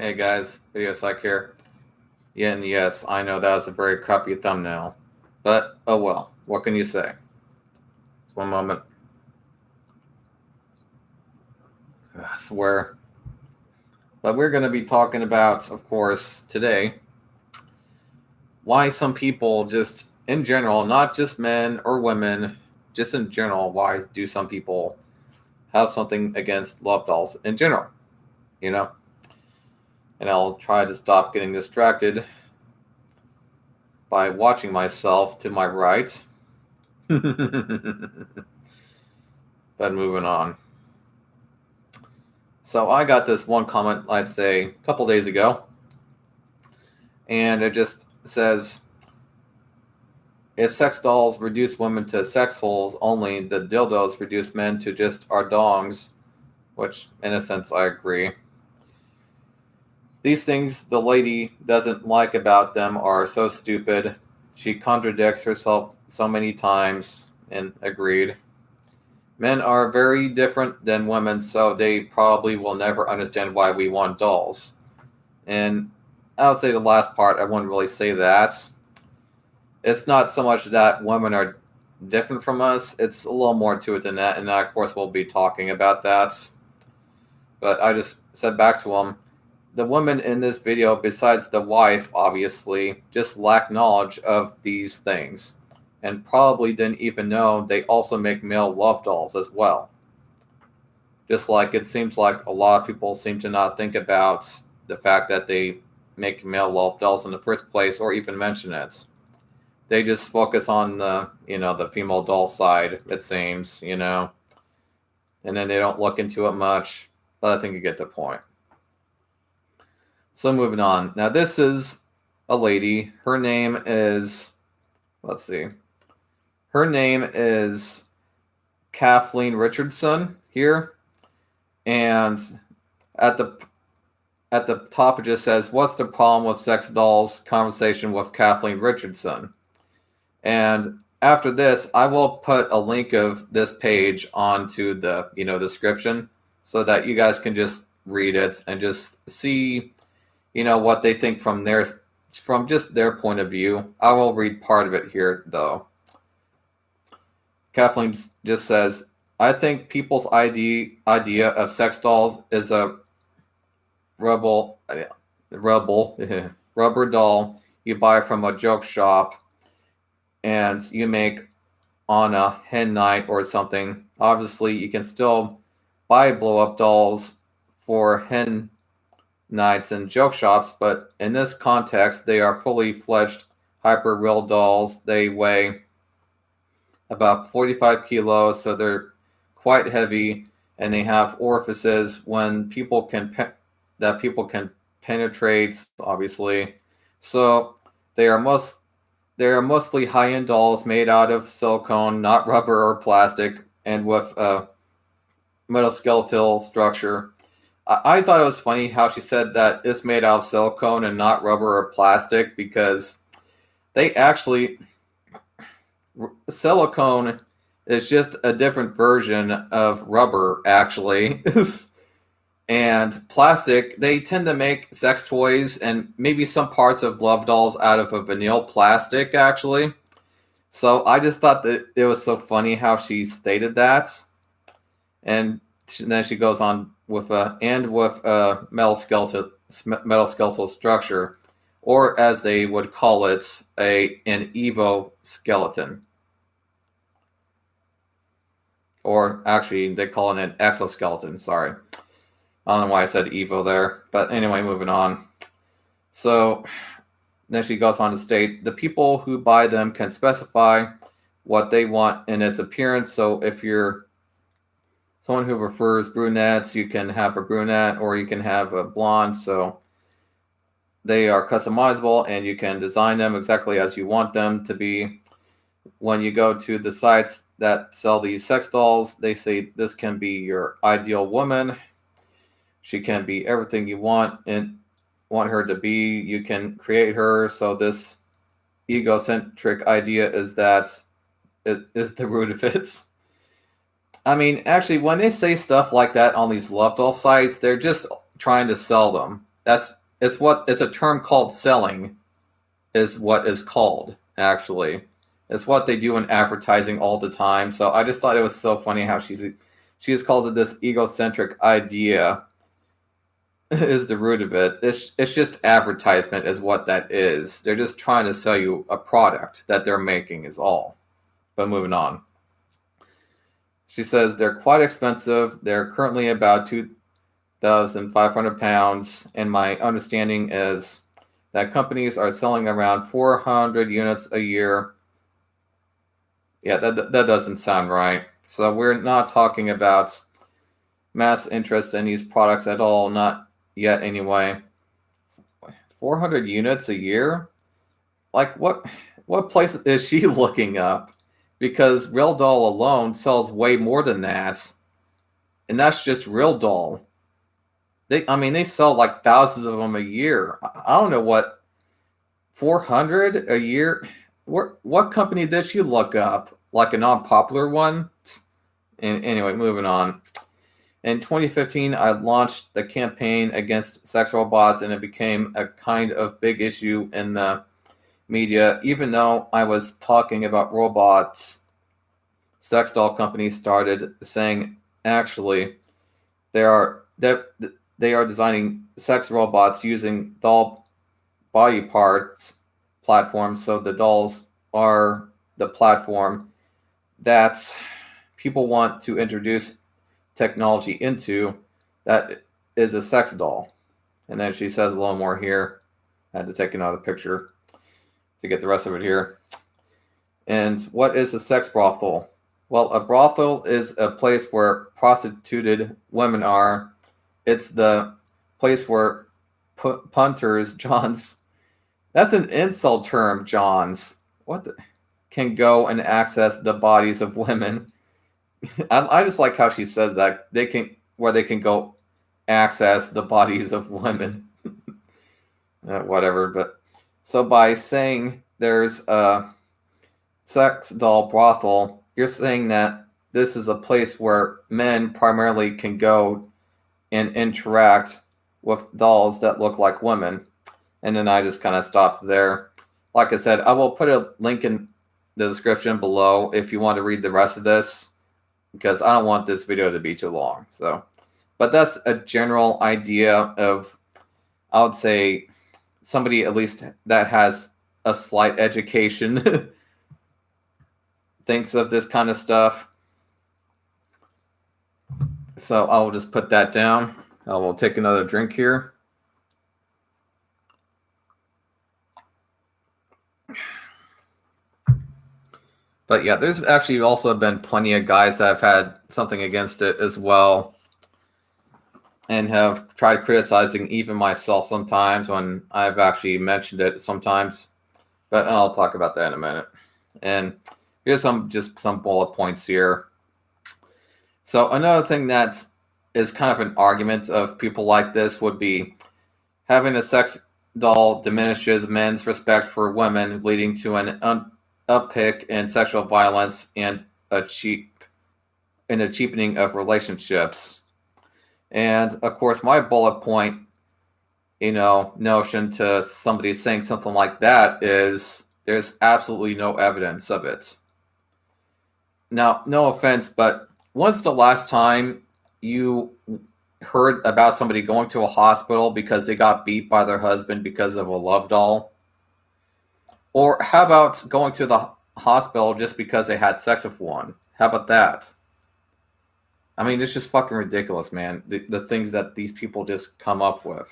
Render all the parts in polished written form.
Hey guys, Video Psych here. Yeah, and yes, I know that was a very crappy thumbnail. But, oh well, what can you say? Just one moment. I swear. But we're going to be talking about, of course, today, why some people just, in general, not just men or women, just in general, why do some people have something against love dolls in general, you know? And I'll try to stop getting distracted by watching myself to my right. But moving on. So I got this one comment, I'd say, a couple days ago, and it just says, if sex dolls reduce women to sex holes only, the dildos reduce men to just our dongs, which, in a sense, I agree. These things the lady doesn't like about them are so stupid. She contradicts herself so many times, and agreed. Men are very different than women, so they probably will never understand why we want dolls. And I would say the last part, I wouldn't really say that. It's not so much that women are different from us, it's a little more to it than that, and of course we'll be talking about that. But I just said back to him, the women in this video, besides the wife, obviously, just lack knowledge of these things, and probably didn't even know they also make male love dolls as well. Just like it seems like a lot of people seem to not think about the fact that they make male love dolls in the first place, or even mention it. They just focus on the female doll side, it seems, and then they don't look into it much, but I think you get the point. So moving on. Now this is a lady. Her name is, let's see. Her name is Kathleen Richardson here. And at the top it just says, what's the problem with sex dolls? Conversation with Kathleen Richardson. And after this, I will put a link of this page onto the description so that you guys can just read it and just see what they think from just their point of view. I will read part of it here though. Kathleen just says, I think people's idea of sex dolls is a rubber doll you buy from a joke shop and you make on a hen night or something. Obviously, you can still buy blow-up dolls for hen nights and joke shops, but in this context, they are fully fledged hyper-real dolls. They weigh about 45 kilos, so they're quite heavy, and they have orifices when people can penetrate, obviously. So they are mostly high-end dolls made out of silicone, not rubber or plastic, and with a metal skeletal structure. I thought it was funny how she said that it's made out of silicone and not rubber or plastic, because silicone is just a different version of rubber, actually. And plastic, they tend to make sex toys and maybe some parts of love dolls out of a vinyl plastic, actually. So I just thought that it was so funny how she stated that. And then she goes on with a metal skeletal structure, or as they would call it, an Evo skeleton. Or actually, they call it an exoskeleton, sorry. I don't know why I said Evo there. But anyway, moving on. So then she goes on to state, the people who buy them can specify what they want in its appearance. So if you're someone who prefers brunettes, you can have a brunette or you can have a blonde. So they are customizable and you can design them exactly as you want them to be. When you go to the sites that sell these sex dolls, they say this can be your ideal woman. She can be everything you want her to be. You can create her. So this egocentric idea is the root of it. I mean, actually, when they say stuff like that on these love doll sites, they're just trying to sell them. It's a term called selling, is what is called, actually. It's what they do in advertising all the time. So I just thought it was so funny how she just calls it this egocentric idea is the root of it. It's just advertisement is what that is. They're just trying to sell you a product that they're making is all. But moving on. She says they're quite expensive. They're currently about 2,500 pounds, and my understanding is that companies are selling around 400 units a year. Yeah, that doesn't sound right. So we're not talking about mass interest in these products at all, not yet anyway. 400 units a year? Like what place is she looking up? Because Real Doll alone sells way more than that. And that's just Real Doll. They sell like thousands of them a year. I don't know what 400 a year. What company did she look up? Like a non-popular one? And anyway, moving on. In 2015, I launched the campaign against sex robots, and it became a kind of big issue in the media. Even though I was talking about robots, sex doll companies started saying, actually, they are designing sex robots using doll body parts platforms, so the dolls are the platform that people want to introduce technology into that is a sex doll. And then she says a little more here. I had to take another picture to get the rest of it here. And what is a sex brothel? Well, a brothel is a place where prostituted women are. It's the place where punters, Johns, that's an insult term, Johns, can go and access the bodies of women. I just like how she says that they can go access the bodies of women. Whatever, but so by saying there's a sex doll brothel, you're saying that this is a place where men primarily can go and interact with dolls that look like women. And then I just kind of stopped there. Like I said, I will put a link in the description below if you want to read the rest of this, because I don't want this video to be too long. So, but that's a general idea of, I would say, somebody at least that has a slight education thinks of this kind of stuff. So I'll just put that down. I will take another drink here. But yeah, there's actually also been plenty of guys that have had something against it as well, and have tried criticizing even myself sometimes when I've actually mentioned it sometimes. But I'll talk about that in a minute. And here's some bullet points here. So another thing that is kind of an argument of people like this would be having a sex doll diminishes men's respect for women, leading to an uptick in sexual violence and a cheapening of relationships. And of course, my bullet point, notion to somebody saying something like that is there's absolutely no evidence of it. Now, no offense, but when's the last time you heard about somebody going to a hospital because they got beat by their husband because of a love doll? Or how about going to the hospital just because they had sex with one? How about that? I mean, it's just fucking ridiculous, man. The things that these people just come up with.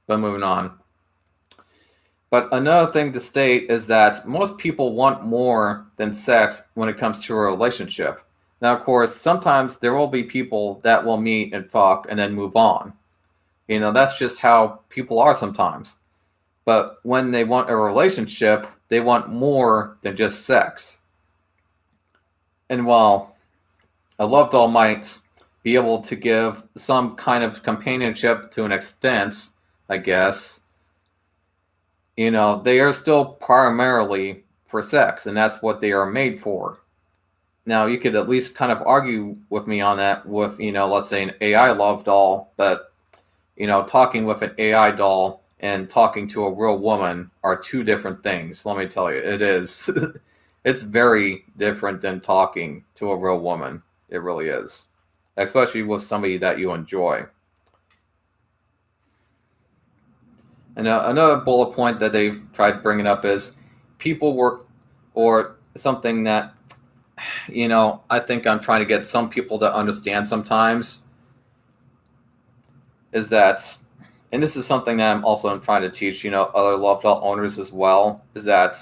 But moving on. But another thing to state is that most people want more than sex when it comes to a relationship. Now, of course, sometimes there will be people that will meet and fuck and then move on. That's just how people are sometimes. But when they want a relationship, they want more than just sex. And while a love doll might be able to give some kind of companionship to an extent, I guess, they are still primarily for sex, and that's what they are made for. Now, you could at least kind of argue with me on that with, let's say an AI love doll, but talking with an AI doll and talking to a real woman are two different things. Let me tell you, it is. It's very different than talking to a real woman. It really is, especially with somebody that you enjoy. And another bullet point that they've tried bringing up is people work, or something that, I think I'm trying to get some people to understand sometimes, is that, and this is something that I'm trying to teach, other love doll owners as well, is that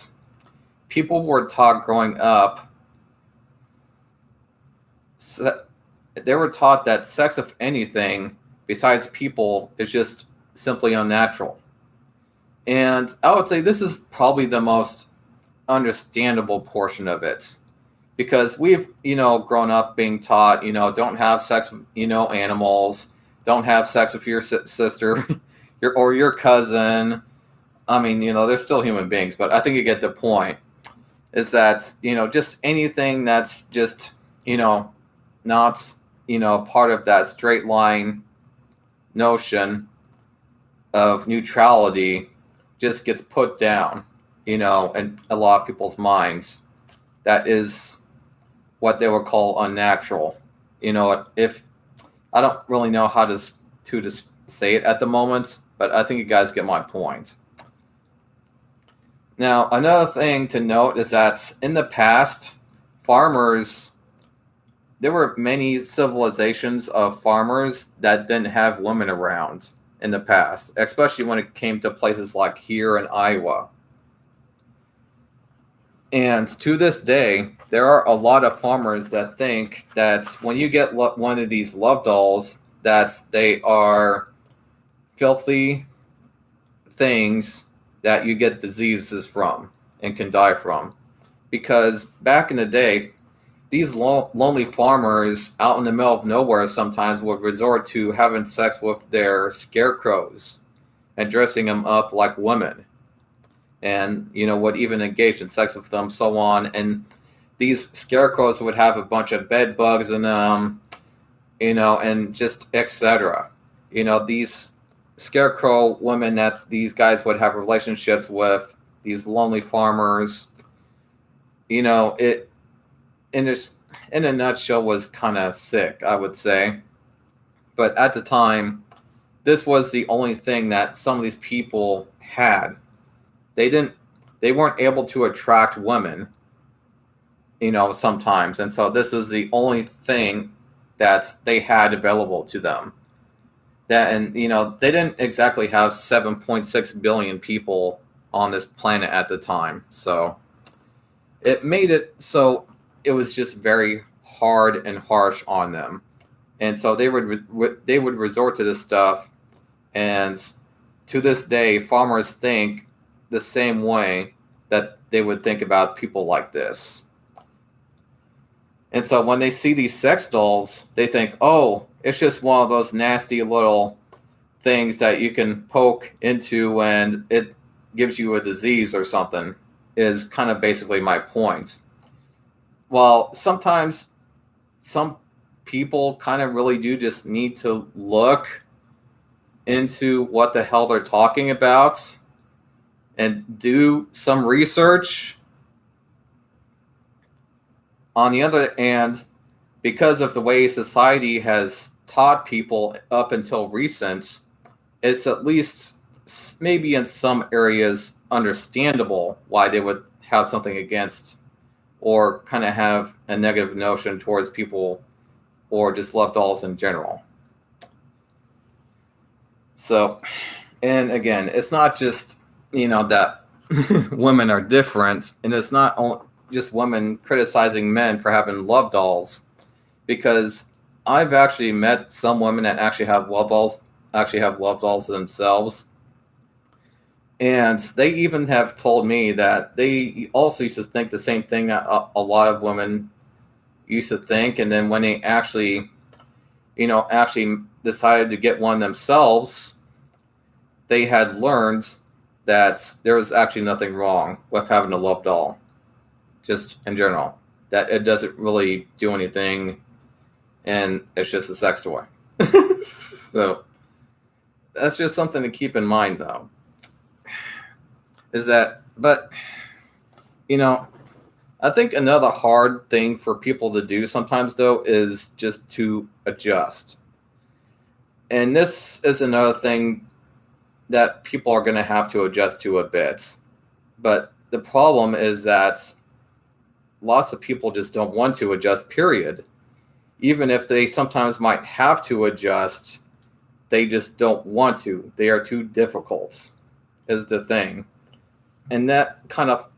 people were taught growing up, they were taught that sex of anything besides people is just simply unnatural. And I would say this is probably the most understandable portion of it, because we've grown up being taught, don't have sex with animals, don't have sex with your sister or your cousin. I mean, they're still human beings, but I think you get the point, is that just anything that's just not part of that straight line notion of neutrality just gets put down, in a lot of people's minds. That is what they would call unnatural. If I don't really know how to say it at the moment, but I think you guys get my point. Now, another thing to note is that in the past, there were many civilizations of farmers that didn't have women around in the past, especially when it came to places like here in Iowa. And to this day, there are a lot of farmers that think that when you get one of these love dolls, that they are filthy things that you get diseases from and can die from. Because back in the day, these lonely farmers out in the middle of nowhere sometimes would resort to having sex with their scarecrows and dressing them up like women, and would even engage in sex with them, so on. And these scarecrows would have a bunch of bed bugs in them, and just etc. These scarecrow women that these guys would have relationships with, these lonely farmers, it in a nutshell was kind of sick, I would say. But at the time, this was the only thing that some of these people had. They weren't able to attract women, sometimes. And so this was the only thing that they had available to them. And they didn't exactly have 7.6 billion people on this planet at the time. So it made it so it was just very hard and harsh on them. And so they would resort to this stuff. And to this day, farmers think the same way that they would think about people like this. And so when they see these sex dolls, they think, oh, it's just one of those nasty little things that you can poke into and it gives you a disease or something, is kind of basically my point. Well, sometimes some people kind of really do just need to look into what the hell they're talking about and do some research. On the other hand, because of the way society has taught people up until recent, it's at least maybe in some areas understandable why they would have something against or kind of have a negative notion towards people or just love dolls in general. So, and again, it's not just, that women are different, and it's not just women criticizing men for having love dolls, because I've actually met some women that actually have love dolls themselves. And they even have told me that they also used to think the same thing that a lot of women used to think. And then when they actually decided to get one themselves, they had learned that there was actually nothing wrong with having a love doll, just in general. That it doesn't really do anything, and it's just a sex toy. So, that's just something to keep in mind, though. Is that, but you know, I think another hard thing for people to do sometimes, though, is just to adjust. And this is another thing that people are going to have to adjust to a bit. But the problem is that lots of people just don't want to adjust, period. Even if they sometimes might have to adjust, they just don't want to. They are too difficult, is the thing. And that kind of,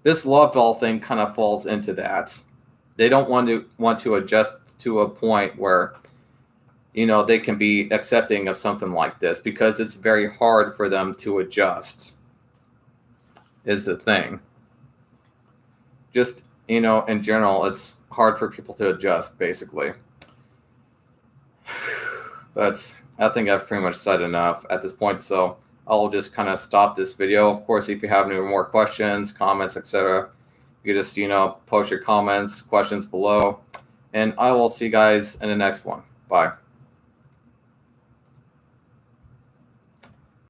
this love doll thing kind of falls into that. They don't want to adjust to a point where, you know, they can be accepting of something like this because it's very hard for them to adjust, is the thing. Just, you know, in general, it's hard for people to adjust, basically. But I think I've pretty much said enough at this point, so I'll just kind of stop this video. Of course, if you have any more questions, comments, etc., you just, you know, post your comments, questions below, and I will see you guys in the next one. Bye.